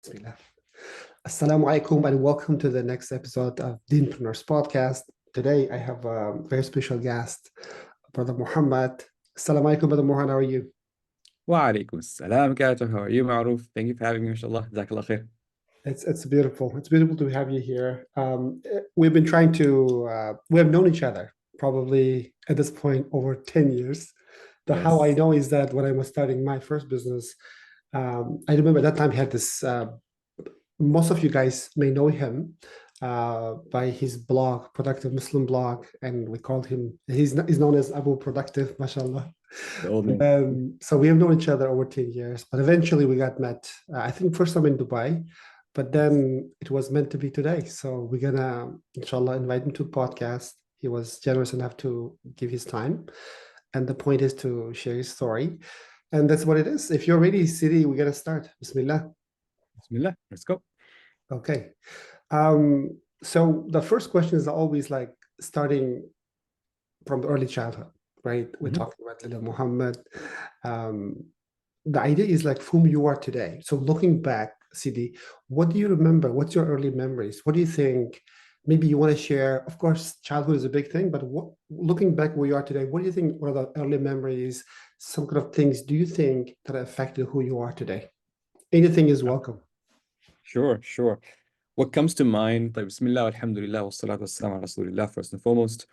Bismillah. Assalamu alaikum and welcome to the next episode of the Entrepreneurs Podcast. Today I have a very special guest, Brother Muhammad. Assalamu alaikum, Brother Muhammad. How are you? وعليكم السلام كاتو. How are you, معروف? Thank you for having me. ما شاء الله. جزاك الله خير. It's beautiful. It's beautiful to have you here. We've been trying to, we have known each other probably at this point over 10 years. How I Yes. know is that when I was starting my first business, I remember at that time he had this most of you guys may know him by his blog, Productive Muslim blog, and we called him, he's known as Abu Productive, mashallah. The old And name. then, so we have known each other over 10 years, but eventually we got met, I think first time in Dubai, but then it was meant to be today. So we're gonna, inshallah, invite him to the podcast. He was generous enough to give his time. And the point is to share his story. And that's what it is. If you're ready, Siri, we're gonna start. Bismillah. Bismillah. Let's go. Okay. So the first question is always like starting from early childhood, right? We're talking about little Muhammad. Um, the idea is like whom you are today. So looking back, CD, what do you remember? What's your early memories? What do you think? Maybe you want to share. Of course, childhood is a big thing, but looking back where you are today, what do you think? What are the early memories? Some kind of things do you think that affected who you are today? Anything is welcome. Sure. What comes to mind, طيب, Bismillah, alhamdulillah, wassalatu wassalamu ala rasulillah, first and foremost.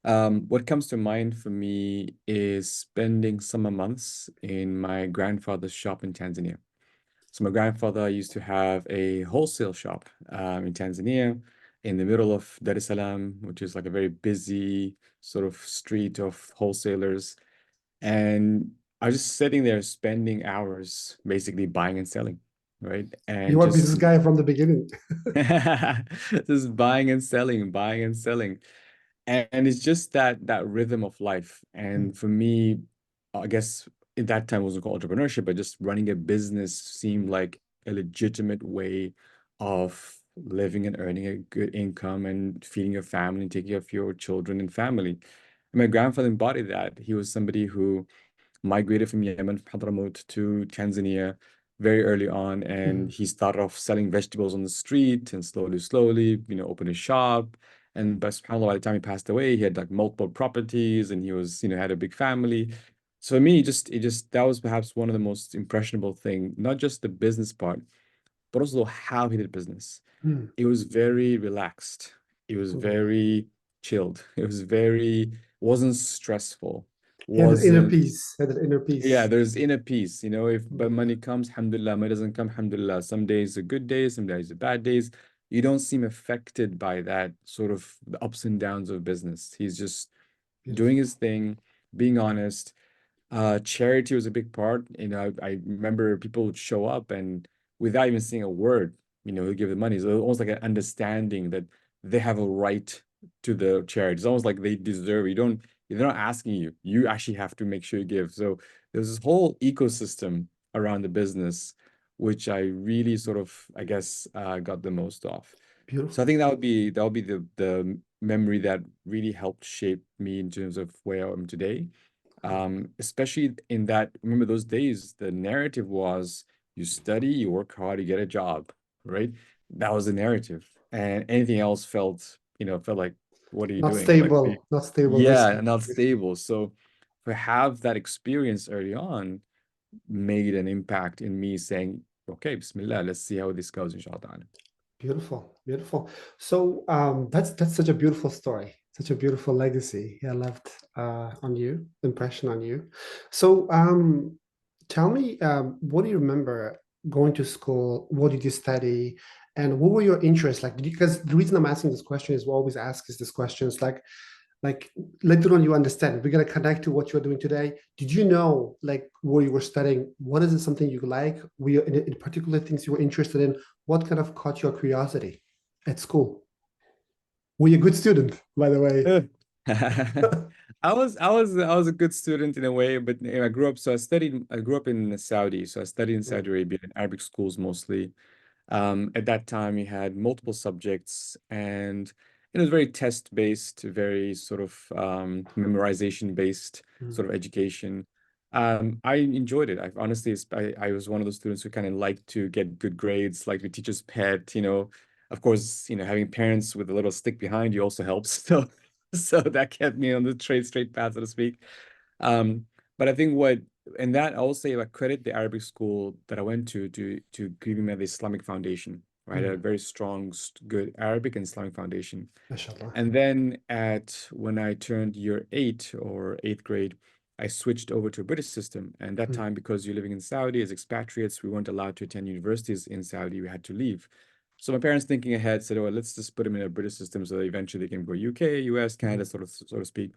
What comes to mind for me is spending summer months in my grandfather's shop in Tanzania. So my grandfather used to have a wholesale shop in Tanzania in the middle of Dar es Salaam, which is like a very busy sort of street of wholesalers. And I was just sitting there spending hours basically buying and selling, right? You And are a business just guy from the beginning. just buying and selling, buying and selling. And it's just that rhythm of life. And for me, I guess at that time it wasn't called entrepreneurship, but just running a business seemed like a legitimate way of living and earning a good income and feeding your family and taking care of your children and family. And my grandfather embodied that. He was somebody who migrated from Yemen, from Hadramaut to Tanzania very early on, and he started off selling vegetables on the street and slowly, opened a shop. And but subhanAllah, by the time he passed away, he had like multiple properties and he was, had a big family. So for me, it just that was perhaps one of the most impressionable thing, not just the business part, but also how he did business. Mm. It was very relaxed. It was very chilled. It was very, wasn't stressful, He had an inner wasn't, peace. Had an inner yeah, peace. there's inner peace, if but Mm. money comes, alhamdulillah, money doesn't come, alhamdulillah. Some days are good days, some days are bad days. You don't seem affected by that sort of the ups and downs of business. He's just doing Beautiful. his thing, being honest. Charity was a big part. I remember people would show up and without even saying a word, he'll give them money. So almost like an understanding that they have a right to the charity. It's almost like they deserve it. They're not asking you. You actually have to make sure you give. So there's this whole ecosystem around the business, which I really sort of, I guess, got the most of. So I Beautiful. think that would be the memory that really helped shape me in terms of where I am today. Especially in that, remember those days, the narrative was you study, you work hard, you get a job, right? That was the narrative. And anything else felt like, what are you Not doing? Like, stable. Not stable. yeah, Risky. not Risky. stable. So to have that experience early on made an impact in me saying, okay, Bismillah, let's see how this goes, inshallah. Beautiful. Beautiful. So that's such a beautiful story. Such a beautiful legacy he left on you, impression on you. So tell me, what do you remember going to school? What did you study? And what were your interests like? Because the reason I'm asking this question is we always ask is this questions like later on you understand we're going to connect to what you're doing today. Did you know like where you were studying, what is it something you like, were you in particular things you were interested in, what kind of caught your curiosity at school? Were you a good student, by the way? Uh, I was a good student in a way, but I grew up in Saudi, so I studied in Saudi Arabia in Arabic schools mostly. At that time, we had multiple subjects, and it was very test-based, very sort of memorization-based sort of education. I enjoyed it. I honestly, I was one of those students who kind of liked to get good grades, like the teacher's pet, Of course, having parents with a little stick behind you also helps. So that kept me on the straight path, so to speak. Um, but I think and that I will say, I credit the Arabic school that I went to giving me the Islamic foundation, right? A Mm, very strong, good Arabic and Islamic foundation. mashallah. And then when I turned year 8 or eighth grade, I switched over to a British system. And that Mm, time, because you're living in Saudi as expatriates, we weren't allowed to attend universities in Saudi. We had to leave. So my parents, thinking ahead, said, "Oh, let's just put them in a British system so that eventually they can go UK, US, Canada, mm, so to speak."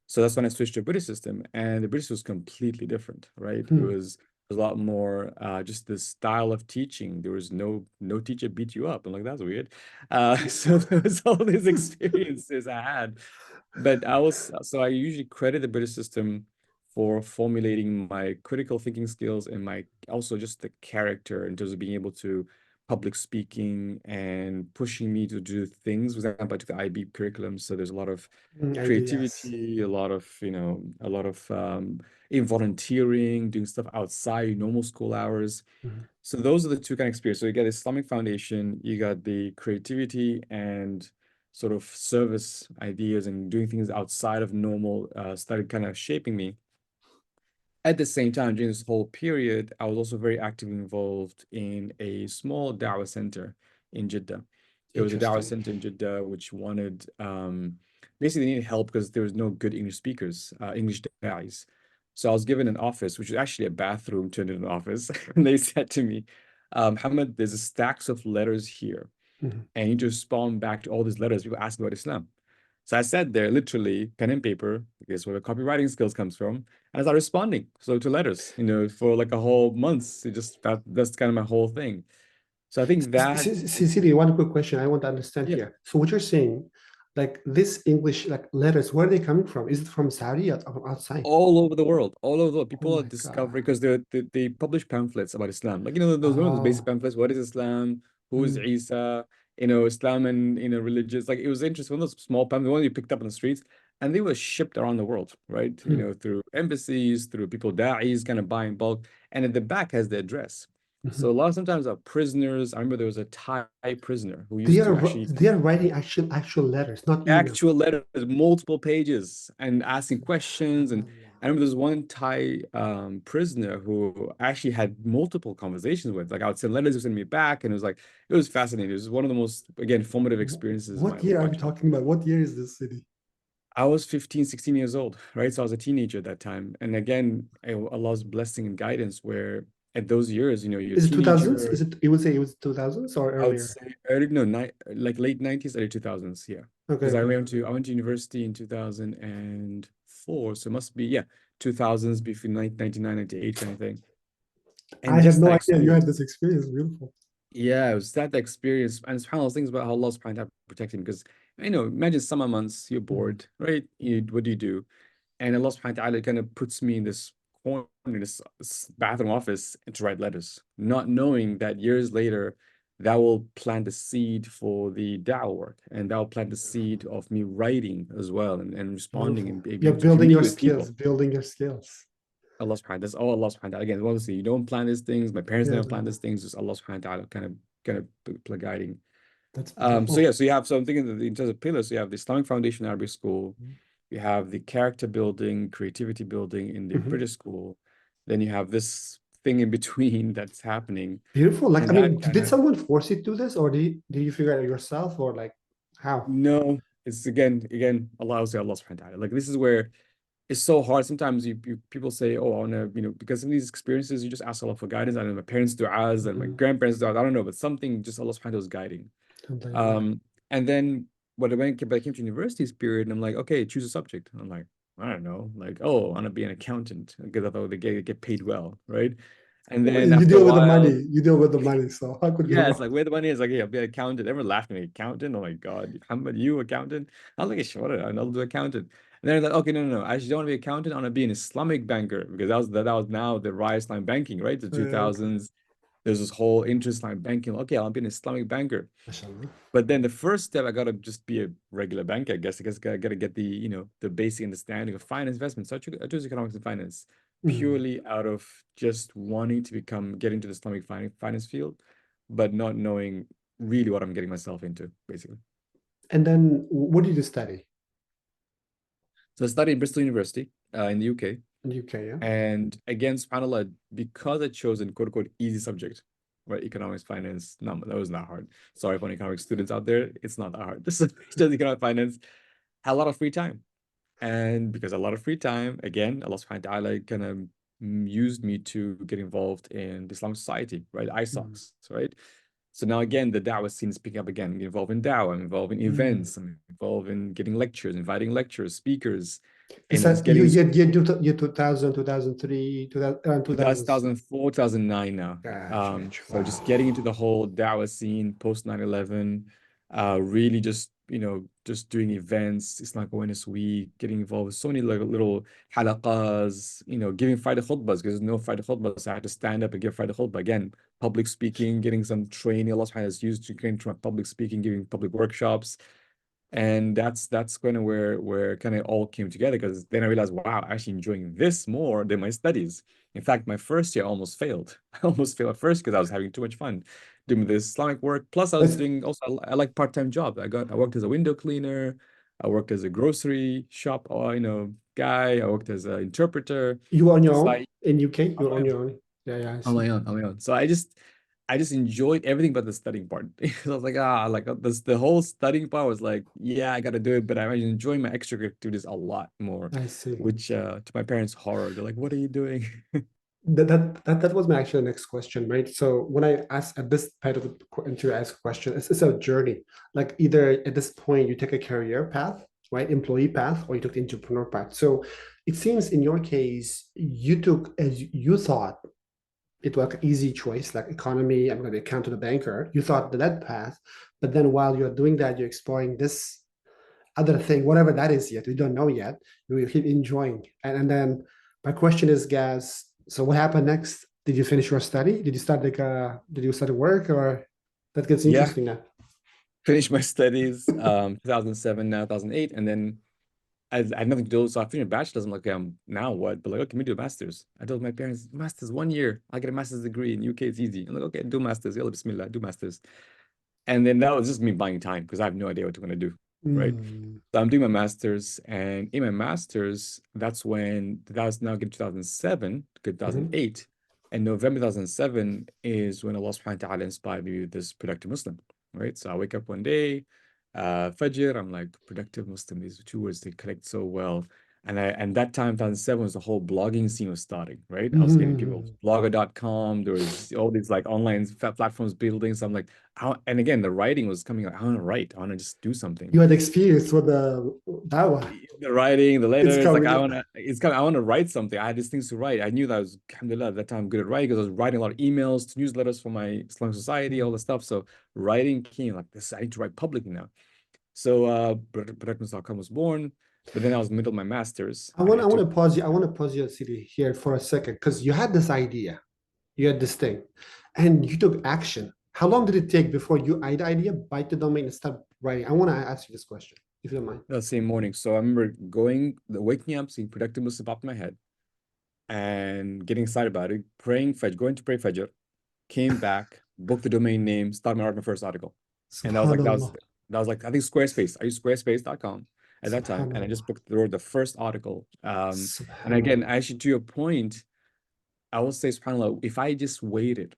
So that's when I switched to a British system, and the British was completely different, right? It mm. was a lot more just the style of teaching. There was no teacher beat you up. I'm like, that's weird. So there was all these experiences I had, but I usually credit the British system for formulating my critical thinking skills and my also just the character in terms of being able to public speaking and pushing me to do things. For example, I took the IB curriculum, so there's a lot of Ideas. creativity, a lot of in volunteering, doing stuff outside normal school hours. Mm, So those are the two kind of experiences. So you got the Islamic foundation, you got the creativity and sort of service ideas and doing things outside of normal started kind of shaping me. At the same time, during this whole period, I was also very actively involved in a small Dawah center in Jeddah. There was a Dawah interesting. center in Jeddah which wanted, basically, they needed help because there was no good English speakers, English Da'is. So I was given an office, which was actually a bathroom turned into an office. And they said to me, Hamad, there's a stacks of letters here, Mm. and you just spawn back to all these letters. People ask about Islam. So I sat there, literally, pen and paper, I guess where the copywriting skills comes from, and I started responding so to letters, for like a whole month. That's kind of my whole thing. So I think that Cecilia, one quick question I want to understand yeah, here. So what you're saying, like this English like letters, where are they coming from? Is it from Saudi or from outside? all over the world, all over the world, Oh people are my discovering God. because they publish pamphlets about Islam. Like, those one of those basic Oh. pamphlets. What is Islam? Who is Mm, Isa? Islam and religious. Like it was interesting. One of those small pamphlets, the one you picked up on the streets, and they were shipped around the world, right? mm, Through embassies, through people, da'is, kind of buying bulk, and at the back has the address. So a mhm. lot of sometimes are prisoners. I remember there was a Thai prisoner who They used to are actually they are writing actual letters, not email. actual letters, multiple pages, and asking questions. And Subhanallah. I remember there's one Thai prisoner who actually had multiple conversations with. Like I would send letters, he would send me back, and it was fascinating. It was one of the most, again, formative experiences in my What year are we lifetime. talking about? What year is this city? I was 15, 16 years old, right? So I was a teenager at that time. And again, Allah's blessing and guidance where at those years, you're a Is it 2000s? teenager. Is it you would say it was 2000s or I would earlier? say early, no, like late 90s, early 2000s, yeah. Okay, Because okay. I went to university in 2004, so it must be, yeah, 2000s between 99, 98 kind of thing. I And had just no that idea you had experience. this experience. Beautiful. Yeah, it was that experience. And subhanAllah, things about how Allah subhanahu wa ta'ala protected me. Because, imagine summer months, you're Mhm. bored, right? What do you do? And Allah subhanahu wa ta'ala kind of puts me in this corner, in this bathroom office to write letters, not knowing that years later, that will plant the seed for the da'wah work. And that will plant the seed of me writing as well and responding Beautiful. and being You're able to building your communicate with skills, people. building your skills. Allah subhanahu wa ta'ala, that's all Allah subhanahu wa ta'ala. Again, obviously, you don't plan these things. My parents Yeah, never planned these things. Just Allah subhanahu wa ta'ala kind of guiding. that's So yeah, beautiful. so I'm thinking that in terms of pillars, so you have the Islamic Foundation Arabic School, you have the character building, creativity building in the Mhm. British school, then you have this thing in between that's happening, Beautiful. Like, and I that mean, kind did of someone force you to do this, or did you figure it out yourself, or like how? no, it's again Allah subhanahu wa ta'ala. Like this is where it's so hard. Sometimes people say, oh, I wanna, because of these experiences, you just ask Allah for guidance. I don't know, my parents' du'as and my Mhm. grandparents' du'as, I don't know, but something just Allah subhanahu wa ta'ala is guiding. Alhamdulillah. And then but I came to university's period, and I'm like, okay, choose a subject. And I'm like, I don't know, like, oh, I want to be an accountant because I thought they get paid well, right? And Well, then you after a deal with the money. while, You deal with the money. So how could go yeah, it's wrong? like where the money is. Like, yeah, I'll be an accountant. Everyone laughed at me, accountant. Oh my God, Muhammad, you accountant? I was like, sure, I'll do accountant. And then they're like, okay, no. I actually don't want to be accountant. I want to be an Islamic banker because that was now the rise Islamic banking, right? The Okay. 2000s. There's this whole interest Islamic banking. Okay, I'll be an Islamic banker. Mashallah. But then the first step, I gotta just be a regular banker, I guess. I guess I gotta get the, the basic understanding of finance investment. So I chose economics and finance. Mm. purely out of just wanting to get into the Islamic finance field, but not knowing really what I'm getting myself into, basically. And then what did you study So I studied Bristol University in the UK. in the UK? Yeah. And again, subhanAllah, because I chose an quote unquote easy subject, right? Economics, finance, no, that was not hard. Sorry for economics students out there. It's not that hard. This is just economic finance, had a lot of free time. And because a lot of free time, again, Allah subhanahu wa ta'ala kind of used me to get involved in the Islamic Society, right? Mm. ISOCs, right? So now again, the da'wah scene is picking up again. I'm involved in da'wah, I'm involved in Mm. events, I'm involved in getting lectures, inviting lecturers, speakers, Is and just that you, getting you 2000, 2003, 2000, around 2000? 2004, 2009 now. Gotcha, gotcha. So just getting into Wow. the whole da'wah scene post 9/11, really just, just doing events, Islamic Awareness Week, getting involved with so many little halaqas, giving Friday khutbas because there's no Friday khutbas. So I had to stand up and give Friday khutbah. Again, public speaking, getting some training. Allah subhanahu wa ta'ala has used to train to my public speaking, giving public workshops. And that's kind of where kind of all came together because then I realized, wow, I'm actually enjoying this more than my studies. In fact, my first year I almost failed. I almost failed at first because I was having too much fun doing this Islamic work. Plus, I was That's doing also I like part-time jobs. I worked as a window cleaner. I worked as a grocery shop, guy. I worked as an interpreter. you were on your So own in UK. on You're my on own, your own. Yeah, yeah, I on see. my own, on my own. So I just enjoyed everything but the studying part. I was like, this the whole studying part was like, yeah, I gotta do it, but I'm enjoying my extra activities a lot more, I see. which to my parents' horror, they're like, what are you doing? That was my actual next question, right? So when I ask at this part of the interview, I ask a question, it's a journey. Like either at this point you take a career path, right, employee path, or you took the entrepreneur path. So it seems in your case you took as you thought it was an easy choice, like economy. I'm going to account to the banker. You thought that path, but then while you're doing that, you're exploring this other thing, whatever that is yet. We don't know yet. We keep enjoying. And then my question is, Gaz, so what happened next? Did you finish your study? Did you start did you start work or that gets Yeah, interesting now? finished my studies 2007, now 2008, and then I had nothing to do, so I finished a bachelor's. I'm like, okay, now what? But like, okay, let me do a master's. I told my parents, master's 1 year. I'll get a master's degree in UK. It's easy. I'm like, okay, do master's. Yalla, bismillah, do master's. And then that was just me buying time because I have no idea what I'm going to do, right? Mm, So I'm doing my master's, and in my master's, that's when that was now getting 2007, mhm. 2008, and November 2007 is when Allah subhanahu wa ta'ala inspired me with this productive Muslim, right? So I wake up one day, Fajr, I'm like, productive Muslim, these two words, they connect so well. And that time, 2007, was the whole blogging scene was starting, right? I was getting people Mhm. blogger.com, there was all these like online platforms building. So I'm like, and again, the writing was coming, like, I want to write, I want to just do something. You had experience with the dawah. The writing, the It's letters, like coming up. I want to write something. I had these things to write. I knew that I was, alhamdulillah, at that time good at writing because I was writing a lot of emails to newsletters for my Islamic society, all Mm. the stuff. So writing came like this. I need to write publicly now. So Productions.com was born, but then I was middle of my master's. I want to pause you. I want to pause your city here for a second because you had this idea, you had this thing, and you took action. How long did it take before you had the idea, bite the domain, and start writing? I want to ask you this question, if you don't mind. that same morning. So I remember waking up, seeing Productive Muslim pop in my head and getting excited about it, praying Fajr, going to pray Fajr, came back, booked the domain name, started my first article. And that was like Subhanallah. I think Squarespace. I used squarespace.com at that time. And I just Subhanallah. wrote the first article. And again, Subhanallah. actually to your point, I will say, subhanAllah, if I just waited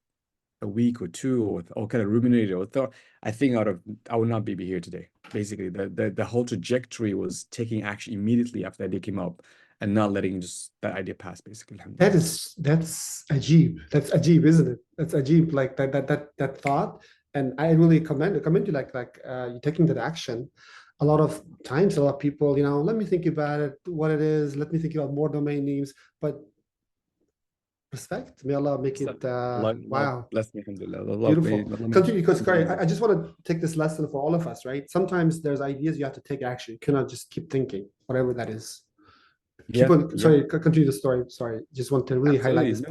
a week or two or kind of ruminated or thought, I think I would not be here today. Basically, the whole trajectory was taking action immediately after the idea came up and not letting just that idea pass, basically. Alhamdulillah. That's ajib. That's ajib, isn't it? That's ajib. Like that thought. And I really commend you you taking that action. A lot of times, a lot of people, let me think about it, what it is. Let me think about more domain names. But respect. May Allah make So, it Allah wow. bless me, alhamdulillah. Beautiful. Allah made Continue, because Kari, me. I just want to take this lesson for all of us, right? Sometimes there's ideas you have to take action. You cannot just keep thinking, whatever that is. Keep Yeah, on, yeah, sorry, continue the story. Sorry, just want to really highlight absolutely. this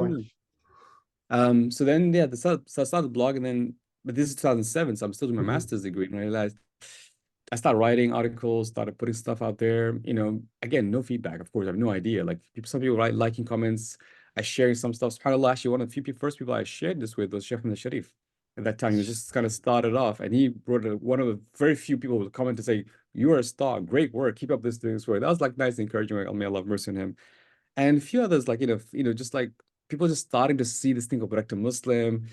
No, point. no. So then, so I started the blog, and then, but this is 2007, so I'm still doing my Mhm. master's degree, and I realized I started writing articles, started putting stuff out there. Again, no feedback, of course. I have no idea. Like some people write liking comments, I sharing some stuff. SubhanAllah, actually, one of the first people I shared this with was Sheikh the Sharif. At that time, he was just kind of started off, and he wrote one of the very few people with a comment to say, "You are a star, great work, keep up this work." That was like nice encouragement. May Allah have mercy on him. And a few others, like just like people just starting to see this thing called Barakah Muslim.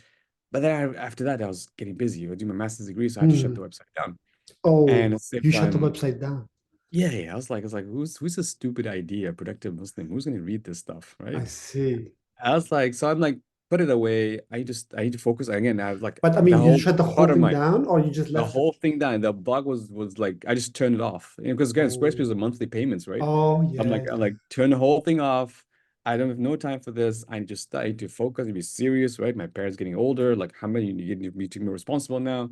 But then after that, I was getting busy. I was doing my master's degree, so I had to shut the Hmm. website down. And Oh, at the same you shut the time, website down. yeah, I was like, who's this stupid idea, productive Muslim? Who's gonna read this stuff, I right? see. I was like, so I'm like, put it away. I need to focus again. I was like, But I the mean, you whole shut the part whole of thing my down, or you just the left it? whole thing down. The blog was like, I just turned it off. Because again, Squarespace is Oh, a monthly payments, right? oh I'm yeah, like, yeah. turn the whole thing off. I don't have no time for this. I need to focus and be serious, right? My parents getting older. Like, how many you need me to be responsible now?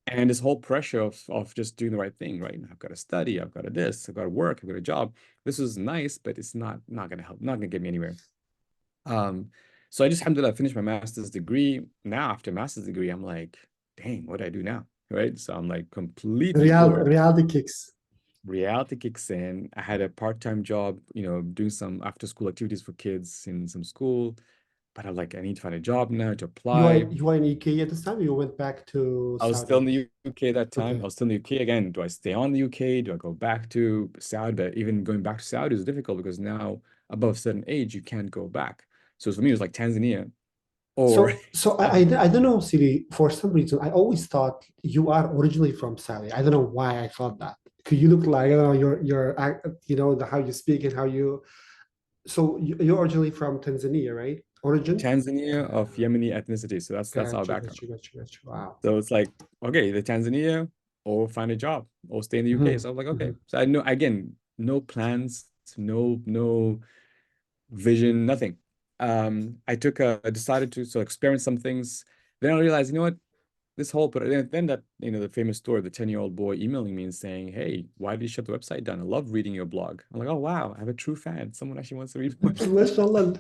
And this whole pressure of just doing the right thing, right? I've got to study, I've got to this, I've got to work, I've got a job. This is nice, but it's not gonna help, not gonna get me anywhere. Um, so I just alhamdulillah finished my master's degree. Now after master's degree, I'm like, dang, what do I do now? Right. So I'm like completely floored. Reality kicks. Reality kicks in. I had a part-time job, doing some after-school activities for kids in some school. But I'm like, I need to find a job now to apply. You are in UK at this time. You went back to I was still in Saudi. the UK that time. I Okay. was still in the UK again. Do I stay on the UK? Do I go back to Saudi? But even going back to Saudi is difficult because now above a certain age, you can't go back. So for me, it was like Tanzania or So Saudi. I don't know, Siri. For some reason, I always thought you are originally from Saudi. I don't know why I thought that. Because you look like, how you speak and how you. So you're originally from Tanzania, right? Origin. Tanzania of Yemeni ethnicity. So that's our Got you, background. got you, got you, got you. Wow. So it's like, okay, either Tanzania or find a job or stay in the UK. Hmm. So I was like, okay. Hmm. So I know again, no plans, no vision, nothing. I decided to experiment some things. Then I realized, you know what? This whole but then that the famous story of the 10-year-old boy emailing me and saying, "Hey, why did you shut the website down? I love reading your blog." I'm like, "Oh wow, I have a true fan. Someone actually wants to read my MashaAllah. blog."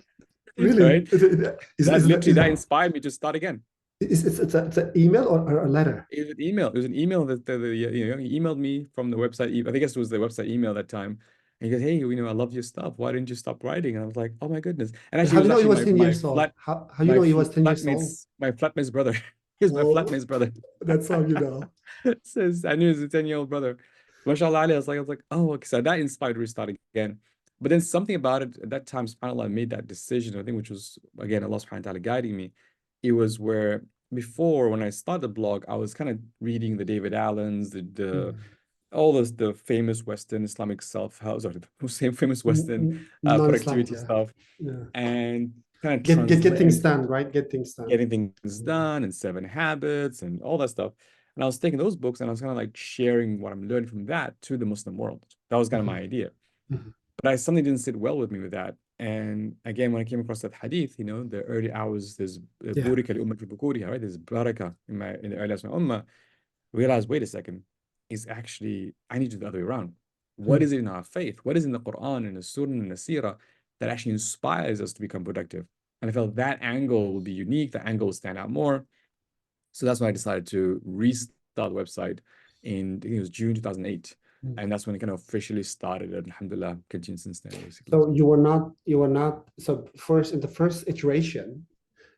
Really? Right? That literally that inspired me to start again. It's an email or a letter? It was an email. It was an email that he emailed me from the website. I think it was the website email that time. And he goes, "Hey, I love your stuff. Why didn't you stop writing?" And I was like, "Oh my goodness!" And And actually, how it do was you know he actually was 10 years old? How you know he was 10 years old? my flatmate's brother. He was my Oh, flatmate's brother. that's how you know. Says I knew he was a 10-year-old brother. Mashallah Ali, I was like, oh, okay. So that inspired me to restart again. But then something about it at that time, subhanAllah, I made that decision, I think, which was again Allah subhanahu wa ta'ala guiding me. It was where before when I started the blog, I was kind of reading the David Allens, the Hmm. all the famous Western Islamic self-help, sorry, the same famous Western Non-Islamic, productivity yeah. stuff Yeah. and kind of Get translate things and done, right? Get things done. getting things done and Seven Habits and all that stuff. And I was taking those books and I was kind of like sharing what I'm learning from that to the Muslim world. That was kind of my Mhm, idea. mhm. But I something didn't sit well with me with that. And again, when I came across that hadith, the early hours, there's Yeah. burika li ummati bukuriha, right? There's barakah in the early hours of my ummah. Realize, wait a second, is actually I need to do the other way around. What Hmm. is it in our faith? What is in the Quran and the Sunnah and the Seerah that actually inspires us to become productive? And I felt that angle will be unique. The angle will stand out more. So that's when I decided to restart the website I think it was June 2008. Hmm. And that's when it kind of officially started. And alhamdulillah, continued since then, basically. So you were not, so first, in the first iteration,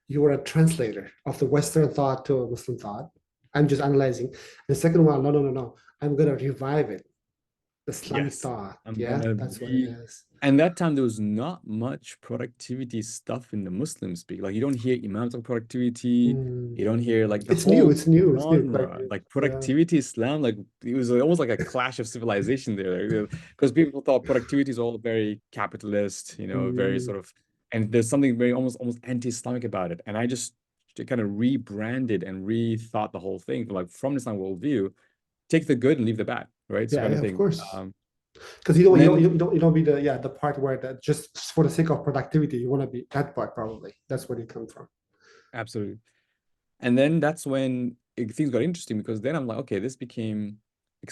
you were a translator of the Western thought to Muslim thought. I'm just analyzing. The second one, no, no, no, no. I'm gonna revive it. Islamic Yes, thought. I'm Yeah, gonna that's what it be. is. And that time there was not much productivity stuff in the Muslim speak. Like you don't hear imams of productivity. Hmm. You don't hear like the It's new. whole It's new. It's new. Quite genre, new. like Yeah. productivity Islam. Like it was almost like a clash of civilization there, because people thought productivity is all very capitalist, very Hmm. sort of, and there's something very almost anti-Islamic about it. And I just kind of rebranded and rethought the whole thing, like from Islam worldview, take the good and leave the bad, right? So Yeah, kind yeah, of of thing. course. Um, Because and then you don't be the part where that just for the sake of productivity, you want to be that part probably. That's where you come from. absolutely. And then that's when things got interesting because then I'm like, okay, this became,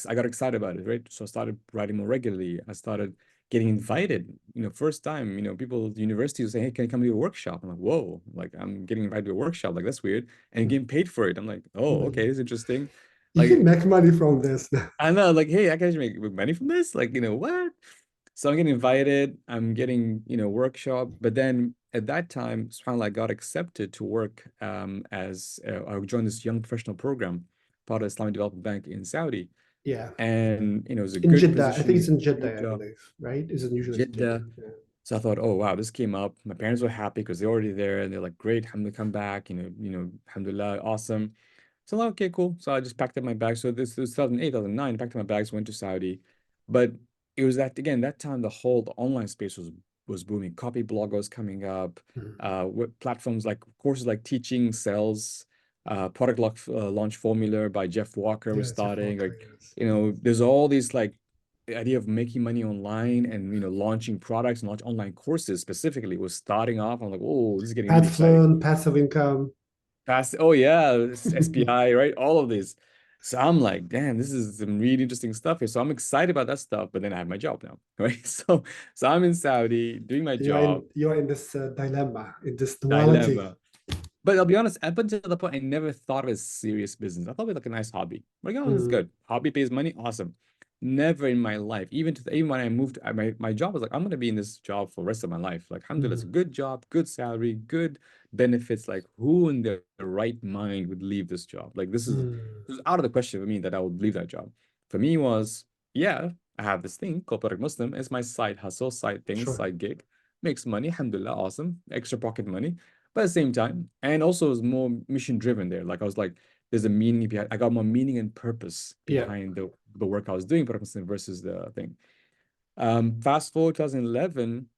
I got excited about it, right? So I started writing more regularly. I started getting invited, first time, people, the university was saying, hey, can you come to a workshop? I'm like, whoa, like I'm getting invited to a workshop. Like that's weird. And getting paid for it. I'm like, oh, okay, Mhm. it's interesting. You Like can make money from this now. I know, like, hey, I can actually make money from this. Like, what? So I'm getting invited, I'm getting, workshop. But then at that time, subhanAllah, I got accepted to work as I joined this young professional program, part of Islamic Development Bank in Saudi. Yeah. And, it was a In good Jeddah. I think it's position, in good Jeddah, I job, believe, right? Is it usually in Jeddah? Jeddah. Yeah. So I thought, oh wow, this came up. My parents were happy because they're already there, and they're like, great, alhamdulillah, come back. Alhamdulillah, awesome. So I'm like, okay, cool. So I just packed up my bags. So this was 2008, 2009. Packed up my bags, went to Saudi. But it was that again, that time the online space was booming. Copy blog was coming up. Mhm. Platforms like courses like teaching sales, product launch formula by Jeff Walker was Yeah, Jeff starting. Walker, Like, yes. there's all these like the idea of making money online and launching products and launch online courses specifically was starting off. I'm like, oh, this is getting really exciting. Adfluent, passive income. Fast, oh yeah, SPI, right? All of these. So I'm like, damn, this is some really interesting stuff here. So I'm excited about that stuff, but then I have my job now, right? So I'm in Saudi doing my job, You're in this dilemma, in this duality. dilemma. But I'll be honest, up until the point, I never thought of it as serious business. I thought it was like a nice hobby. Like, oh, this is Mm, good. Hobby pays money, awesome. Never in my life, even when I moved, my job was like, I'm gonna be in this job for the rest of my life. Like, alhamdulillah, it's a mm, good job, good salary, good benefits. Like, who in their right mind would leave this job? Like, mm. this is out of the question for me that I would leave that job. For me was, yeah, I have this thing called Product Muslim. It's my side hustle, side thing, Sure. side gig. Makes money, alhamdulillah, awesome. Extra pocket money. But at the same time, and also it was more mission driven there. Like I was like, there's a meaning behind. I got more meaning and purpose Yeah. behind the work I was doing, versus the thing. Fast forward 2011,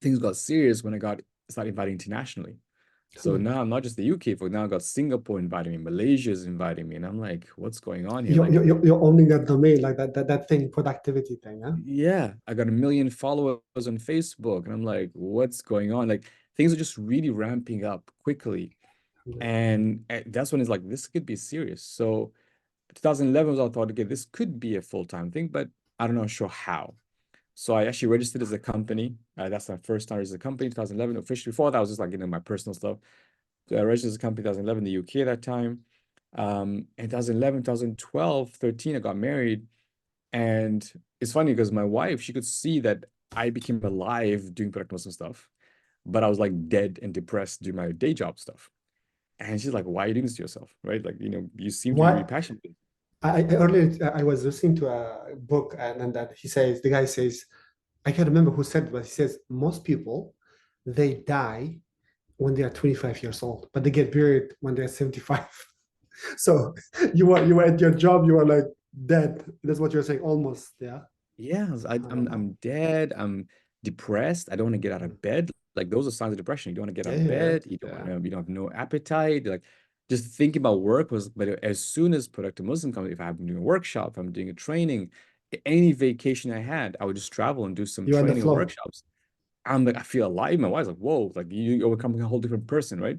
things got serious when I got started inviting internationally. So now I'm not just the UK, but now I got Singapore inviting me, Malaysia's inviting me, and I'm like, what's going on here? Like, You're owning that domain, like that thing, productivity thing, huh? yeah, I got 1 million followers on Facebook, and I'm like, what's going on? Like, things are just really ramping up quickly. Yeah. And that's when it's like, this could be serious. So 2011 was I thought, okay, this could be a full-time thing, but I don't know sure how. So I actually registered as a company. That's my first time as a company, 2011 officially. Before that, I was just like, my personal stuff. So I registered as a company 2011 in the UK at that time. In 2011, 2012, 13, I got married. And it's funny because my wife, she could see that I became alive doing product Muslim stuff, but I was like dead and depressed doing my day job stuff. And she's like, why are you doing this to yourself? Right? Like, you seem to be really What passionate. I earlier I was listening to a book and that the guy says, I can't remember who said it, but he says most people they die when they are 25 years old, but they get buried when they're 75. So you were at your job, you were like dead. That's what you're saying, almost. Yeah. Yeah, I'm dead. I'm depressed. I don't want to get out of bed. Like those are signs of depression. You don't want to get out Yeah, of yeah, bed. yeah. You don't have no appetite. Like just thinking about work was, but as soon as Productive Muslim comes, if I'm doing a workshop, if I'm doing a training, any vacation I had, I would just travel and do some You're in the training or flow. workshops. I'm like, I feel alive. My wife's like, whoa, like you're becoming a whole different person, right?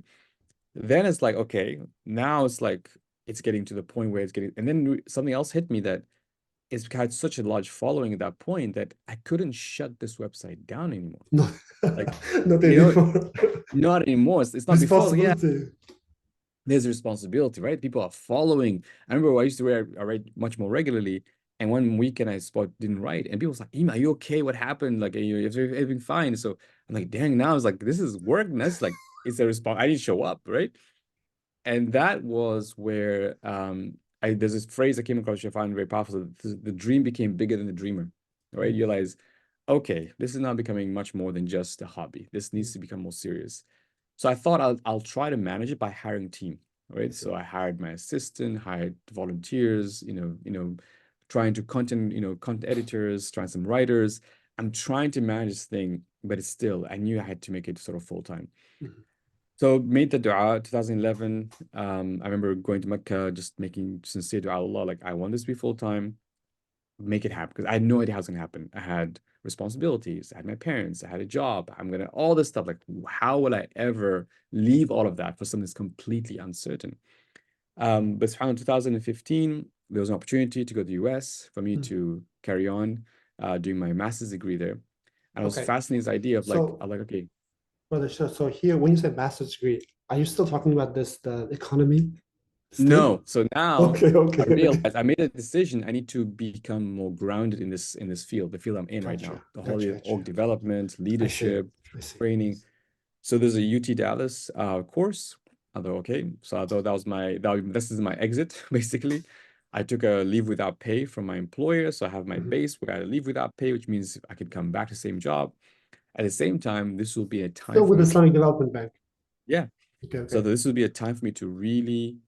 Then it's like, okay, now it's like it's getting to the point where it's getting, and then something else hit me that it's had such a large following at that point that I couldn't shut this website down anymore. No, Like, not you know, anymore. not anymore. It's not before. Yeah, Responsibility. there's a responsibility, right? People are following. I remember I used to I write much more regularly. And one weekend I didn't write, and people was like, "Ema, are you okay? What happened? Like, are you everything fine?" So I'm like, "Dang!" Now it's like this is work. And that's like it's a response. I didn't show up, right? And that was where there's this phrase I came across which I found very powerful. The dream became bigger than the dreamer, right? You realize, okay, this is now becoming much more than just a hobby. This needs to become more serious. So I thought I'll try to manage it by hiring a team, I right? see. So I hired my assistant, hired volunteers, trying to content editors, trying some writers. I'm trying to manage this thing, but it's still, I knew I had to make it sort of full time. Mhm. So made the dua 2011. I remember going to Mecca, just making sincere dua, Allah, like I want this to be full time, make it happen. Because I had no idea how it's gonna happen. I had responsibilities, I had my parents, I had a job, I'm gonna all this stuff. Like, how will I ever leave all of that for something that's completely uncertain? But subhanAllah, 2015, there was an opportunity to go to the US for me Mhm. to carry on doing my master's degree there. And I was Okay. fascinated with this idea of like, So, I'm like, okay, brother, so here, when you say master's degree, are you still talking about the economy Still? No. So now Okay, okay, I okay. realized I made a decision. I need to become more grounded in this field, the field I'm in right now, Gotcha, the whole gotcha, gotcha. org development, I see, leadership, I see. training. So there's a UT Dallas course. Although okay, so I thought that was this is my exit basically. I took a leave without pay from my employer, so I have my Mhm. base where I leave without pay, which means I could come back to the same job. At the same time, this will be a time Still for with me to, Islamic Development Bank. yeah. Okay, So okay. this will be a time for me to really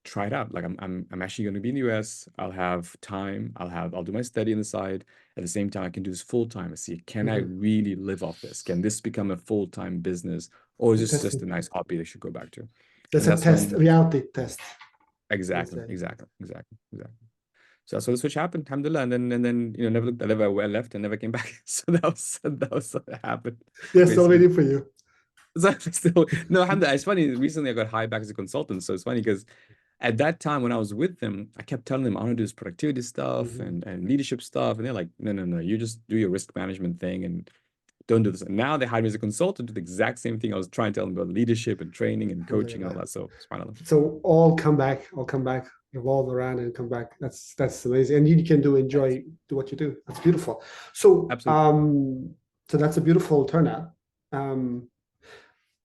try it out. Like I'm actually going to be in the US. I'll have time. I'll do my study on the side. At the same time, I can do this full time and see, can I Mhm. really live off this? Can this become a full-time business, or is this just a Interesting. nice hobby that I should go back to? That's And a that's test, a when reality test, let's exactly, say. exactly, exactly, exactly. So that's what the switch happened, alhamdulillah. And then never looked, I never left and never came back. So that was what happened, They're still basically. waiting for you. So I'm still no, alhamdulillah. It's funny. Recently, I got hired back as a consultant. So it's funny because at that time when I was with them, I kept telling them I want to do this productivity stuff Mhm. and leadership stuff, and they're like, no, no, no, you just do your risk management thing and don't do this. And now they hired me as a consultant to do the exact same thing I was trying to tell them about leadership and training and coaching and all Alhamdulillah. that. So subhanallah. So all come back, revolve around and come back. That's amazing. And you can enjoy do what you do. That's beautiful. So Absolutely. so that's a beautiful turnout. Um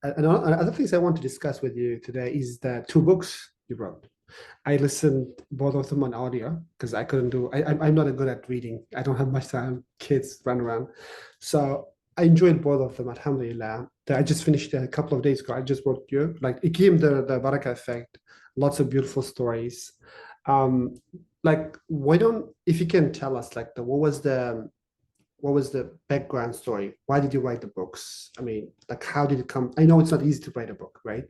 and other things I want to discuss with you today is the two books you wrote. I listened both of them on audio because I couldn't do. I'm not good at reading. I don't have much time. Kids run around, so I enjoyed both of them. Alhamdulillah. I just finished a couple of days ago. I just wrote you like it came the Barakah effect. Lots of beautiful stories. Um, like why don't if you can tell us like what was the background story? Why did you write the books? I mean, like how did it come? I know it's not easy to write a book, right?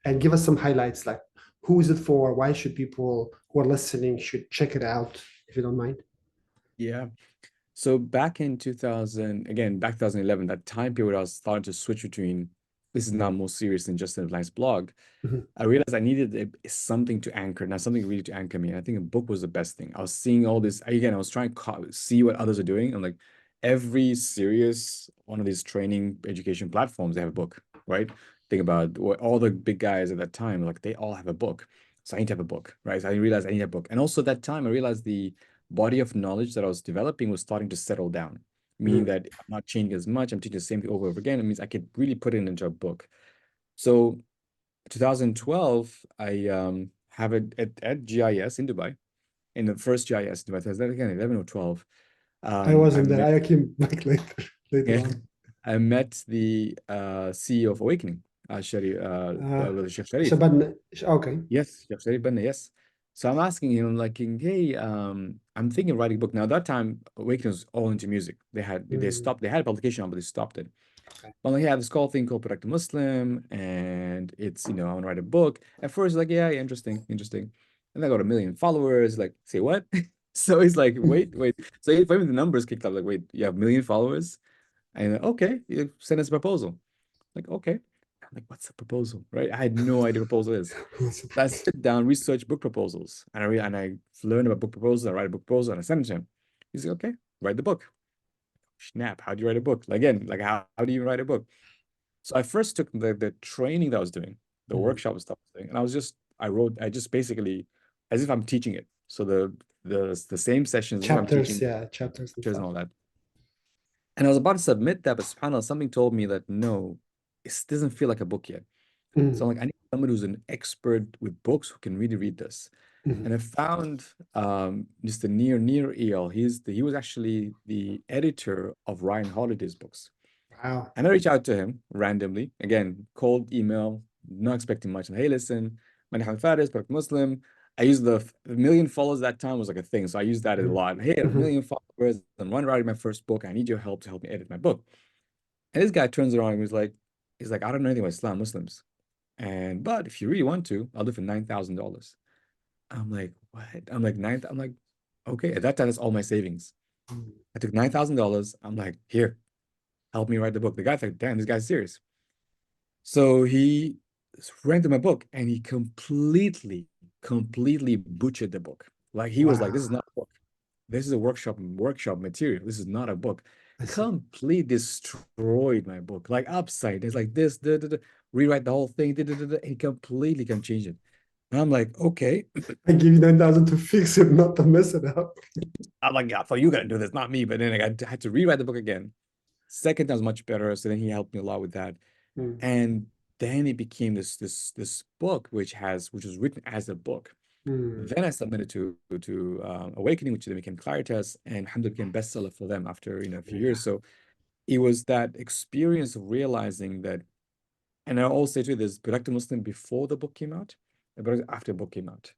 And give us some highlights like who is it for? Why should people who are listening should check it out if you don't mind? Yeah. So back in 2000, again, back 2011, that time period, I was starting to switch between this is now more serious than just a nice blog. Mhm. I realized I needed something to anchor, now something really to anchor me. And I think a book was the best thing. I was seeing all this again. I was trying to see what others are doing, and like every serious one of these training education platforms, they have a book, right? Think about what all the big guys at that time, like they all have a book. So I need to have a book, right? So I realized I need a book, and also at that time I realized the body of knowledge that I was developing was starting to settle down, meaning Mhm. that I'm not changing as much. I'm teaching the same thing over and over again. It means I could really put it into a book. So 2012, I have it at GIS in Dubai, in the first GIS in Dubai. So that again, 11 or 12. I I wasn't there. met I came back later yeah, on. I met the CEO of Awakening, Uh, Sheikh Sharif. Shaban, okay. Yes, Chef Sharif Banna, yes. So I'm asking him, like, hey, I'm thinking of writing a book. Now, at that time, Awakening was all into music. Mm, They had a publication on, but they stopped it. okay. Well, like, yeah, this call thing called Protect the Muslim, and it's, I want to write a book. At first, like, yeah, yeah, interesting, interesting. And I got 1 million followers. Like, say what? So he's like, wait, wait. So he finally the numbers kicked up. Like, wait, you have 1 million followers? And okay, you send us a proposal. Like, okay. I'm like, what's a proposal? Right? I had no idea what proposal is. So I sit down, research book proposals, and I learn about book proposals. I write a book proposal and I send it to him. He's like, okay, write the book. Snap, how do you write a book? Again, like how do you write a book? So I first took the training that I was doing, the Mhm. workshop stuff I was doing, and I just basically as if I'm teaching it. So the same sessions as if I'm Chapters, teaching yeah, chapters and lectures and stuff. all that. And I was about to submit that, but subhanAllah, something told me that no, it doesn't feel like a book yet. So Mm, I'm like, I need someone who's an expert with books who can really read this. mhm. And I found just the near EL. He was actually the editor of Ryan Holiday's books. Wow. And I reached out to him randomly. Again, cold email, not expecting much. Hey, listen, my name is Faris, but Muslim. I used the 1 million followers that time was like a thing. So I used that a Mhm. lot. Hey, I have a Mhm. 1 million followers. I'm writing my first book. I need your help to help me edit my book. And this guy turns around and he's like, I don't know anything about Islam, Muslims. But if you really want to, I'll do it for $9,000. I'm like, what? I'm like, nine. I'm like, okay. At that time, that's all my savings. Mhm. I took $9,000. I'm like, here, help me write the book. The guy's like, damn, this guy's serious. So he ran through my book and he completely butchered the book. Like he was like, this is Wow. not a book. This is a workshop material. This is not a book. I see. Complete destroyed my book. Like upside. It's like this, rewrite the whole thing. He completely can change it. And I'm like, okay. I give you 9,000 to fix it, not to mess it up. I'm like, yeah, so you gotta do this, not me. But then I had to rewrite the book again. Second time was much better. So then he helped me a lot with that. Mm, And then it became this book which was written as a book. mm, Then I submitted to Awakening, which then became Claritas, and Alhamdulillah became bestseller for them after a few years. alhamdulillah. So it was that experience of realizing that, and I always say to you, there's Productive Muslim before the book came out, and Productive after the book came out,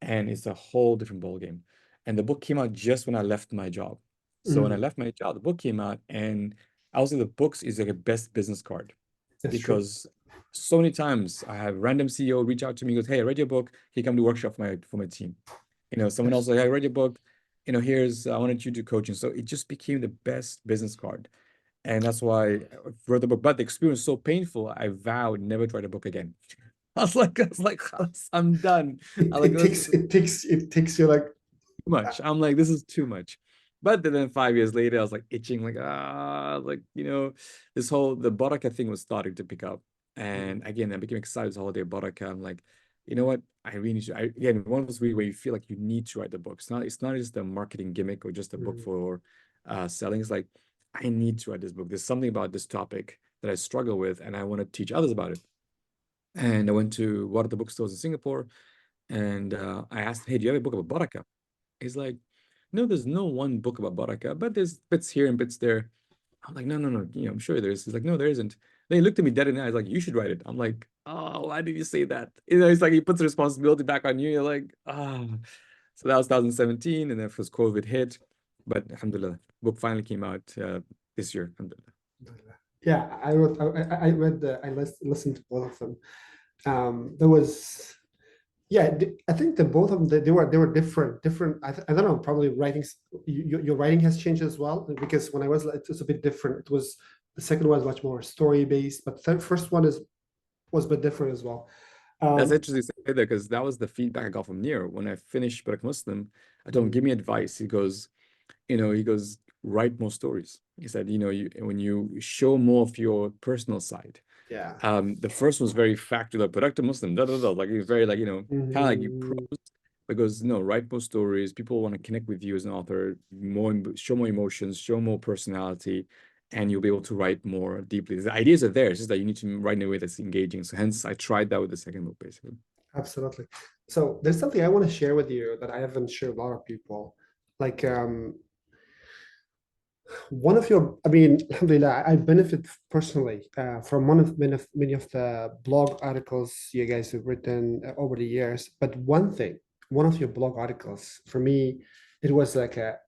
and it's a whole different ballgame. And the book came out just when I left my job. So when I Mm, left my job, the book came out, and I would say the books is like a best business card that's true. because so many times I have random CEO reach out to me, goes, "Hey, I read your book. Can you come to workshop for my team?" Someone else Yes, like, "Hey, I read your book. Here's I wanted you to do coaching." So it just became the best business card. And that's why I wrote the book. But the experience was so painful, I vowed never to write a book again. I was like, "Khalas, I'm done." I it, like it this takes is it takes it takes you like too much. I'm like, this is too much. But then 5 years later, I was like itching, like, the Barakah thing was starting to pick up. And again, I became excited with holiday Barakah. I'm like, you know what? I really need to. Again, one of those really where you feel like you need to write the book. It's not just a marketing gimmick or just a book mm, for selling. It's like, I need to write this book. There's something about this topic that I struggle with, and I want to teach others about it. And I went to one of the bookstores in Singapore, and I asked, "Hey, do you have a book about Barakah?" He's like, "No, there's no one book about Barakah, but there's bits here and bits there." I'm like, "No, no, no, I'm sure there is." He's like, "No, there isn't." Then he looked at me dead in the eyes, like, "You should write it." I'm like, "Oh, why did you say that?" It's like he puts the responsibility back on you. You're like, ah. So that was 2017, and then of course COVID hit. But alhamdulillah, book finally came out this year. Alhamdulillah. yeah, I wrote I read the listened to both of them. There was yeah, I think that both of them they were different. I don't know, probably writings your writing has changed as well because when I was it was a bit different. It was the second one was much more story based, but the first one is was a bit different as well. That's Um, interesting to say that because that was the feedback I got from Nir when I finished Black Muslim. I told him, mm, "Give me advice." He goes, write more stories. He said, when you show more of your personal side. yeah. The first was very factual, like productive Muslim, da da da. Like it's very like, kind of like you Mhm. prose because write more stories. People want to connect with you as an author, show more emotions, show more personality, and you'll be able to write more deeply. The ideas are there. It's just that you need to write in a way that's engaging. So hence I tried that with the second book, basically. Absolutely. So there's something I want to share with you that I haven't shared with a lot of people. Like one of your, I mean, alhamdulillah, I benefit personally from one of many of the blog articles you guys have written over the years. But one of your blog articles, for me, it was like a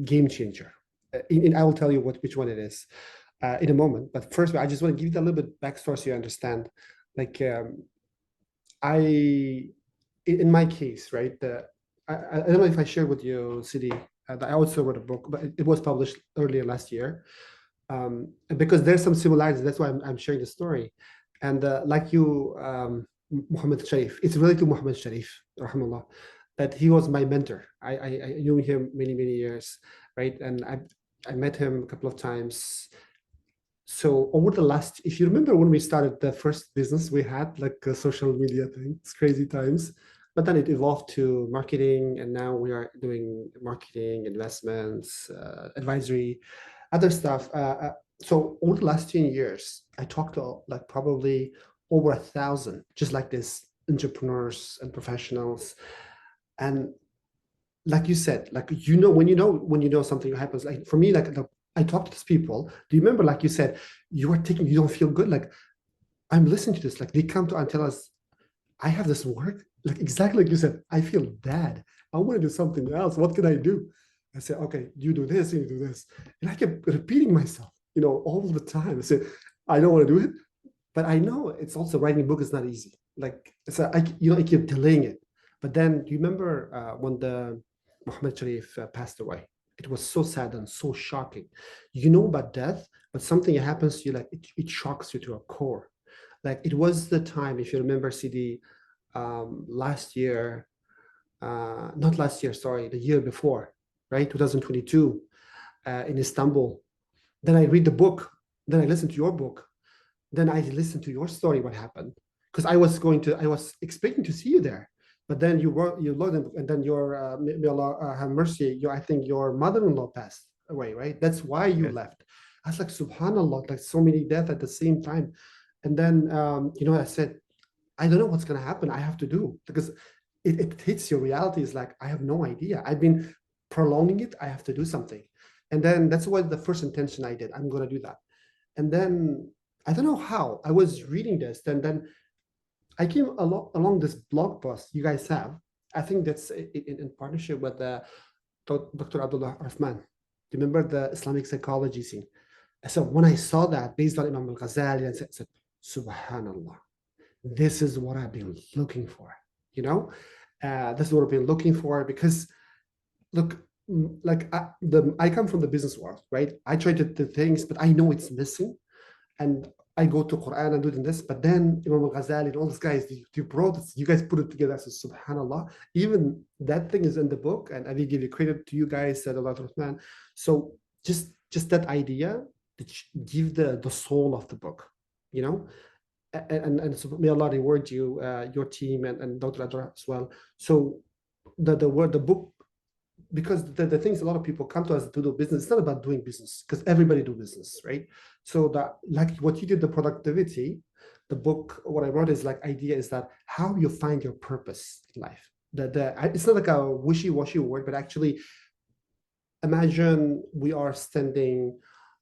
game changer. I will tell you which one it is in a moment. But first, I just want to give you a little bit backstory so you understand. Like I, in my case, right? I don't know if I shared with you, CD. I also wrote a book, but it was published earlier last year. And because there's some similarities, that's why I'm sharing the story. And like you, Muhammad Sharif, it's related to Muhammad Sharif, rahmallah, that he was my mentor. I knew him many years, right? And I met him a couple of times. So over the last, if you remember when we started the first business we had, like a social media thing, it's crazy times. But then it evolved to marketing, and now we are doing marketing, investments, advisory, other stuff. So over the last 10 years, I talked to like probably over 1,000, just like this, entrepreneurs and professionals. And like you said, like when you know something happens. Like for me, like I talk to these people. Do you remember, like you said, you don't feel good? Like I'm listening to this. Like they come to and tell us, I have this work. Like exactly like you said, I feel bad. I want to do something else. What can I do? I say, okay, you do this and you do this. And I kept repeating myself, all the time. I said, I don't want to do it, but I know it's also writing a book is not easy. Like so I keep delaying it. But then you remember when the Mohammed Sharif passed away? It was so sad and so shocking. You know about death, but something happens to you, like it shocks you to a core. Like it was the time, if you remember, CD, last year, not last year, sorry, the year before, right, 2022, in Istanbul. Then I read the book. Then I listen to your book. Then I listen to your story, what happened. because I was expecting to see you there, but then you logged in, and then your may Allah have mercy, I think your mother-in-law passed away, right? That's why you Yes. left. I was like, subhanallah, like so many deaths at the same time. And then I said, I don't know what's gonna happen. I have to do, because it hits your reality. Is like, I have no idea. I've been prolonging it. I have to do something. And then that's what the first intention I did. I'm gonna do that. And then I don't know how. I was reading this, and then I came along this blog post you guys have. I think that's in partnership with Dr. Abdullah Rahman. Remember the Islamic psychology scene? So when I saw that based on Imam al-Ghazali, I said, Subhanallah, this is what I've been looking for. This is what I've been looking for, because look, like I come from the business world, right? I try to do things, but I know it's missing, and I go to Quran and doing this, but then Imam al-Ghazali and all these guys, you brought this, you guys put it together. So subhanallah, even that thing is in the book, and I will give you credit to you guys, said Allah Rahman. So just that idea, that give the soul of the book, you know, and so may Allah reward you, your team, and Dr. Adra as well. So the book, because the things, a lot of people come to us to do business, it's not about doing business, because everybody do business, right? So that, like what you did, the productivity, the book, what I wrote is like, idea is that how you find your purpose in life. It's not like a wishy-washy word, but actually imagine we are standing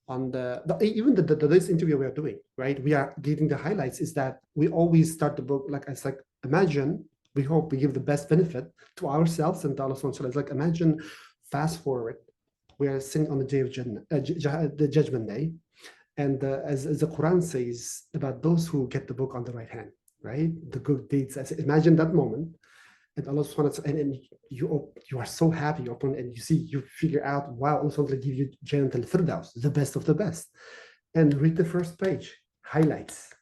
on even this interview we are doing, right? We are giving the highlights, is that we always start the book like, it's like, imagine, we hope we give the best benefit to ourselves and to Allah subhanahu wa ta'ala. It's like, imagine, fast forward, we are sitting on the day of the judgment day, and as the Quran says about those who get the book on the right hand, right? The good deeds. Imagine that moment, and Allah subhanahu wa ta'ala, and you are so happy, you open and you see, you figure out, wow, Allah subhanahu wa ta'ala give you Jannat al-Firdaus, the best of the best. And read the first page, highlights.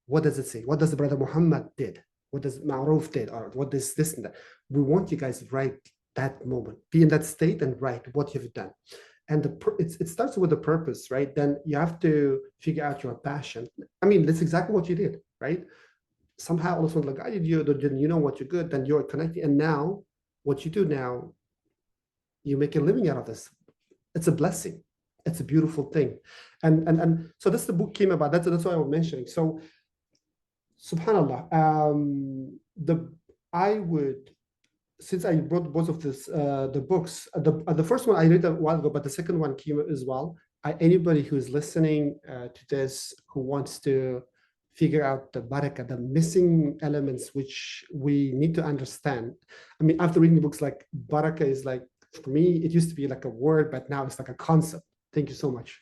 What does it say? What does the brother Muhammad did? What does Ma'ruf did? Or what is this and that? We want you guys to write that moment, be in that state and write what you've done. And it starts with the purpose, right? Then you have to figure out your passion. I mean, that's exactly what you did, right? Somehow Allah subhanahu wa ta'ala guided you, then you know what you're good, then you're connected. And now, what you do now, you make a living out of this. It's a blessing. It's a beautiful thing. And so this the book came about. That's what I was mentioning. So subhanallah, I would, since I brought both of this the books, the first one I read a while ago, but the second one came as well. Anybody who is listening to this, who wants to figure out the barakah, the missing elements which we need to understand. I mean, after reading the books, like barakah is like, for me, it used to be like a word, but now it's like a concept. Thank you so much.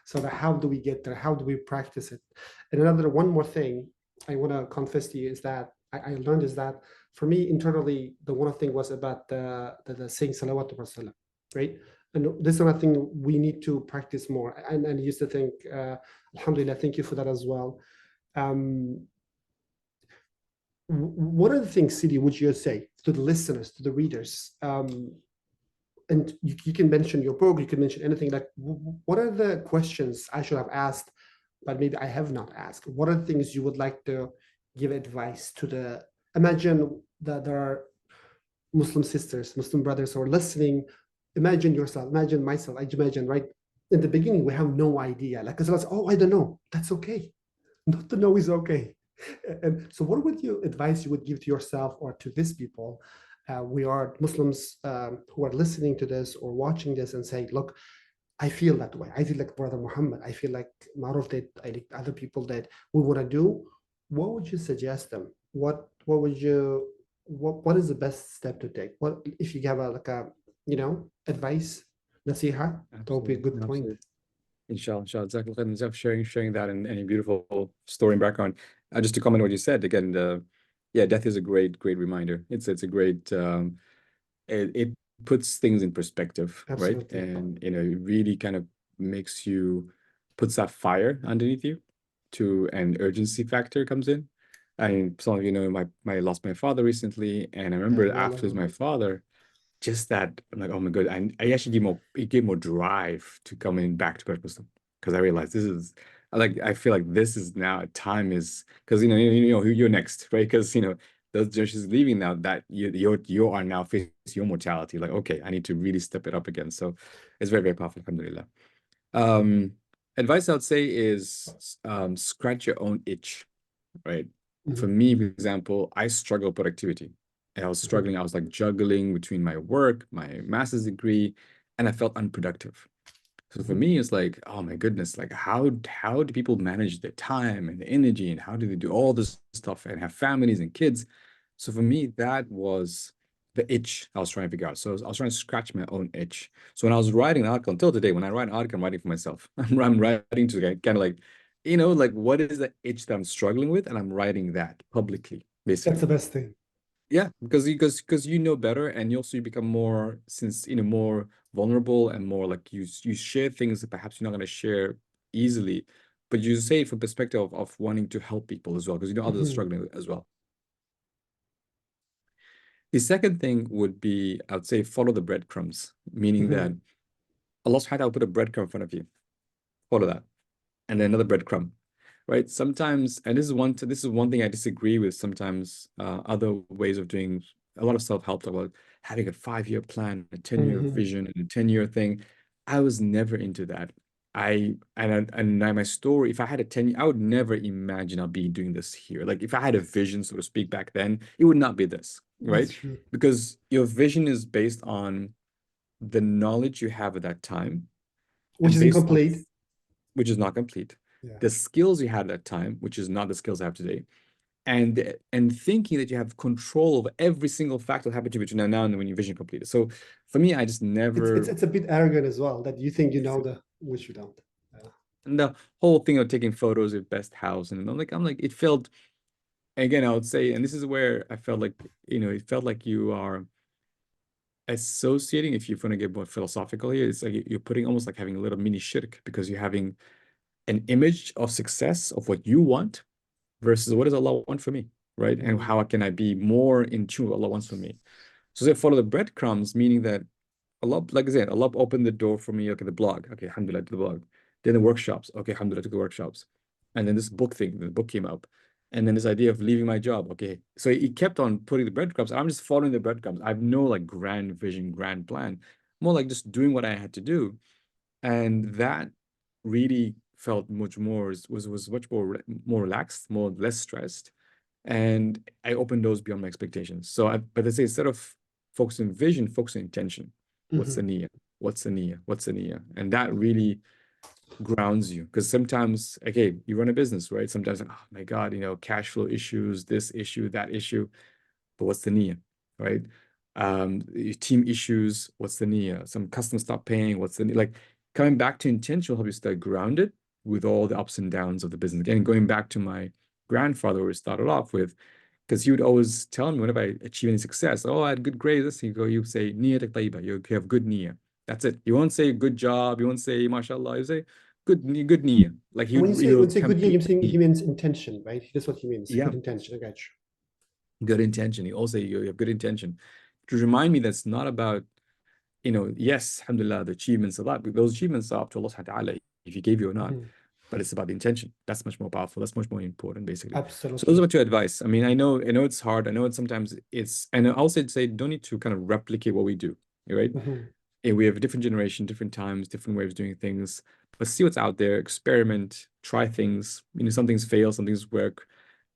So how do we get there? How do we practice it? And one more thing I want to confess to you is that I learned is that for me internally, the one thing was about the saying salawatu wasalam, right? And this is another thing we need to practice more. And I used to think, alhamdulillah, thank you for that as well. What are the things, Sidi, would you say to the listeners, to the readers? And you can mention your book, you can mention anything, like what are the questions I should have asked, but maybe I have not asked? What are the things you would like to give advice to imagine that there are Muslim sisters, Muslim brothers who are listening. Imagine yourself, imagine myself, I imagine, right? In the beginning, we have no idea. Like, oh, I don't know. That's okay. Not to know is okay. And so what would you advise you would give to yourself or to these people? We are Muslims who are listening to this or watching this and saying, look, I feel that way. I feel like Brother Muhammad. I feel like Maruf did. I think other people that we want to do. What would you suggest them? What is the best step to take? What if you have advice, nasiha? That would be a good point. Inshallah, exactly. Sharing that and a beautiful story and background. Just to comment on what you said again, death is a great reminder. It's a great it puts things in perspective. Absolutely. Right? And it really kind of puts that fire underneath you, an urgency factor comes in. I mean, some of you know, I lost my father recently, and I remember after my father, just that I'm like, oh my God, I actually it gave more drive to coming back to Muslim, because I realized like I feel like this is now time is because you know who you're next, right? Because those generations leaving now that you are now facing your mortality. Like, okay, I need to really step it up again. So it's very, very powerful, alhamdulillah. Um, Advice I would say is scratch your own itch, right? For Mhm, me, for example, I struggle with productivity. And I was mhm, struggling, I was like juggling between my work, my master's degree, and I felt unproductive. So for mhm. me, it's like, oh my goodness, like how do people manage their time and the energy and how do they do all this stuff and have families and kids? So for me, that was the itch I was trying to figure out. So I was trying to scratch my own itch. So when I was writing an article until today, when I write an article, I'm writing for myself. I'm writing to kind of like, like what is the itch that I'm struggling with? And I'm writing that publicly, That's basically. the best thing. Yeah, because you know better, and you become more since more vulnerable and more like you share things that perhaps you're not going to share easily, but you say it from perspective of wanting to help people as well, because you know others are Mhm, struggling as well. The second thing would be, I would say, follow the breadcrumbs, meaning that mhm, Allah subhanahu wa ta'ala will put a breadcrumb in front of you. Follow that. And then another breadcrumb, right? Sometimes, and this is one thing I disagree with sometimes, other ways of doing a lot of self-help talk about having a 5-year plan, a 10-year mhm. vision, and a 10-year thing. I was never into that. My story, if I had a 10, I would never imagine I'll be doing this here. Like if I had a vision, so to speak, back then, it would not be this, That's right? true. Because your vision is based on the knowledge you have at that time Which and is based on incomplete. which is not complete, Yeah. the skills you had at that time, which is not the skills I have today, and thinking that you have control over every single fact that happened to you between now and when your vision completed. So for me, I just It's never it's a bit arrogant as well that you think you it's know the which you don't. Yeah. and the whole thing of taking photos of best house, and I'm like it felt again, I would say, and this is where I felt like it felt like you are associating, if you want to get more philosophical here, it's like you're putting almost like having a little mini shirk because you're having an image of success of what you want versus what does Allah want for me, right? And Mhm, how can I be more in tune with what Allah wants for me? So they follow the breadcrumbs, meaning that Allah, like I said, Allah opened the door for me. Okay, the blog. Okay, alhamdulillah, to the blog. Then the workshops. Okay, alhamdulillah, to the workshops. And then this book thing, the book came up. And then this idea of leaving my job. Okay. So he kept on putting the breadcrumbs. I'm just following the breadcrumbs. I have no like grand vision, grand plan. More like just doing what I had to do. And that really felt much more was much more relaxed, more less stressed, and I opened doors beyond my expectations. So but I say instead of focusing on vision, focus on intention. What's the mhm. niyyah? What's the niyyah? What's the niyyah? And that really grounds you because sometimes, okay, you run a business, right? Sometimes like, oh my God, cash flow issues, this issue, that issue, but what's the niyyah, right? Your team issues, what's the niyyah? Some customers stop paying, what's the niyyah? Like coming back to intention will help you stay grounded with all the ups and downs of the business. Again, going back to my grandfather, where we started off with, because he would always tell me whenever I achieve any success, oh, I had good grades. You say niyyah tayyiba, you have good niyyah. That's it. You won't say good job. You won't say mashallah. You say good niyyah. Like And when he'll you say tell good, yeah, me, you're saying he means intention, right? That's what he means. yeah, Good intention. I got you. good intention. He also you have good intention to remind me that's not about, yes, alhamdulillah, the achievements of that, but those achievements are up to Allah subhanahu wa ta'ala if he gave you or not. Mhm. But it's about the intention. That's much more powerful. That's much more important, basically. So those are Absolutely. my two advice. I mean, I know it's hard. I know it's sometimes and I also say don't need to kind of replicate what we do, right? Mhm. And we have a different generation, different times, different ways of doing things. But see what's out there, experiment, try things. Some things fail, some things work,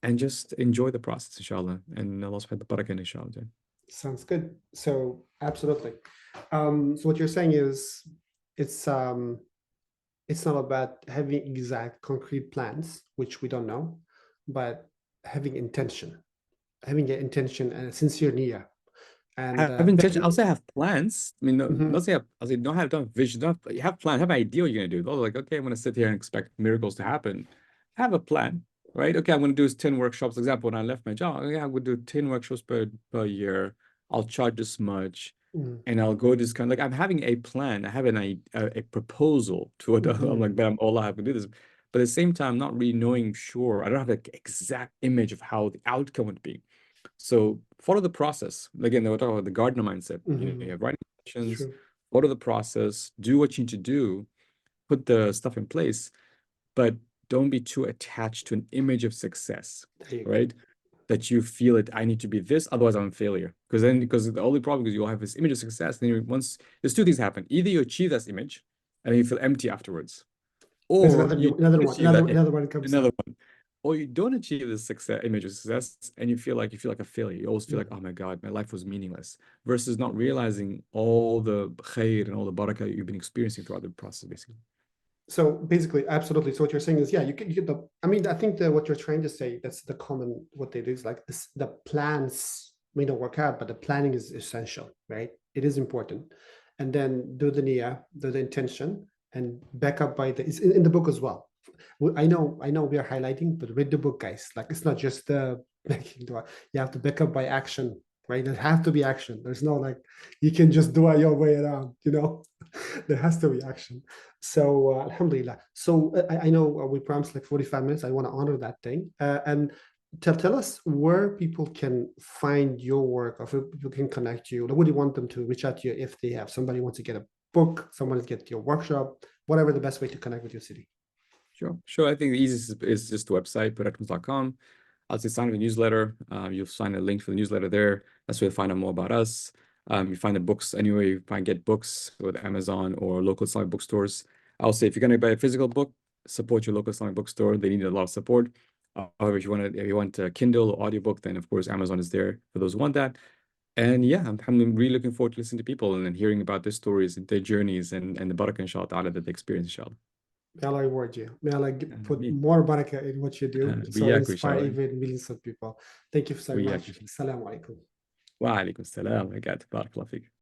and just enjoy the process, inshallah. And Allah subhanahu wa ta'ala, inshallah. Sounds good. So absolutely. So what you're saying is it's um it's not about having exact concrete plans, which we don't know, but having intention, having an intention and a sincere niyyah. And Have intention. I'll definitely. say I have plans. I mean, no, Mhm, not say I'll say don't have vision. You have plan. Have an idea what you're gonna do. Not like okay, I'm gonna sit here and expect miracles to happen. Have a plan, right? Okay, I'm gonna do 10 workshops. For example, when I left my job, okay, I'm gonna do 10 workshops per year. I'll charge this much, mhm, and I'll go this kind. Like I'm having a plan. I have a proposal to what I'm mhm. like, but I'm all I have to do this. But at the same time, not really knowing sure. I don't have an exact image of how the outcome would be. So follow the process. Again, they were talking about the gardener mindset. You Mhm. have writing It's sessions, true. follow the process, do what you need to do, put the stuff in place, but don't be too attached to an image of success, There you go. right? That you feel it, I need to be this, otherwise I'm a failure. Because the only problem is you'll have this image of success, then once there's two things happen. Either you achieve this image and then you feel empty afterwards, There's or another you new, another don't one, achieve that another one comes another up. one, or you don't achieve this success image of success and you feel like a failure. You always feel like, Mm. oh my God, my life was meaningless, versus not realizing all the khair and all the barakah you've been experiencing throughout the process, basically. So basically, absolutely. So what you're saying is, yeah, you get the. I mean, I think that what you're trying to say, that's the common what they do is like this, the plans may not work out, but the planning is essential, right? It is important, and then do the niyyah, do the intention, and back up by the. It's in the book as well. I know we are highlighting, but read the book, guys. Like it's not just the making dua. You have to back up by action, right? There has to be action. There's no like you can just do it your way around, you know. There has to be action. So alhamdulillah. So I know we promised like 45 minutes. I want to honor that thing. And tell us where people can find your work, or if people can connect you. What do you want them to reach out to you if they have somebody wants to get a book, someone to get your workshop, whatever the best way to connect with your city. Sure. I think the easiest is just the website, barakah.com. I'll say sign up the newsletter. You'll find a link for the newsletter there. That's where you'll find out more about us. You find the books anywhere you find get books with Amazon or local Islamic bookstores. I'll say if you're going to buy a physical book, support your local Islamic bookstore. They need a lot of support. However, if you want a Kindle or audiobook, then of course Amazon is there for those who want that. And yeah, I'm really looking forward to listening to people and then hearing about their stories and their journeys and the barakah inshallah ta'ala that they experience inshallah. May Allah reward you. May Allah put Ameen. more barakah in what you do, so وإياكم إن شاء inspire الله. even millions of people. Thank you so وإياك إن much. شاء الله. Assalamu alaikum. وعليكم السلام ورحمة الله وبركاته. بارك الله فيك.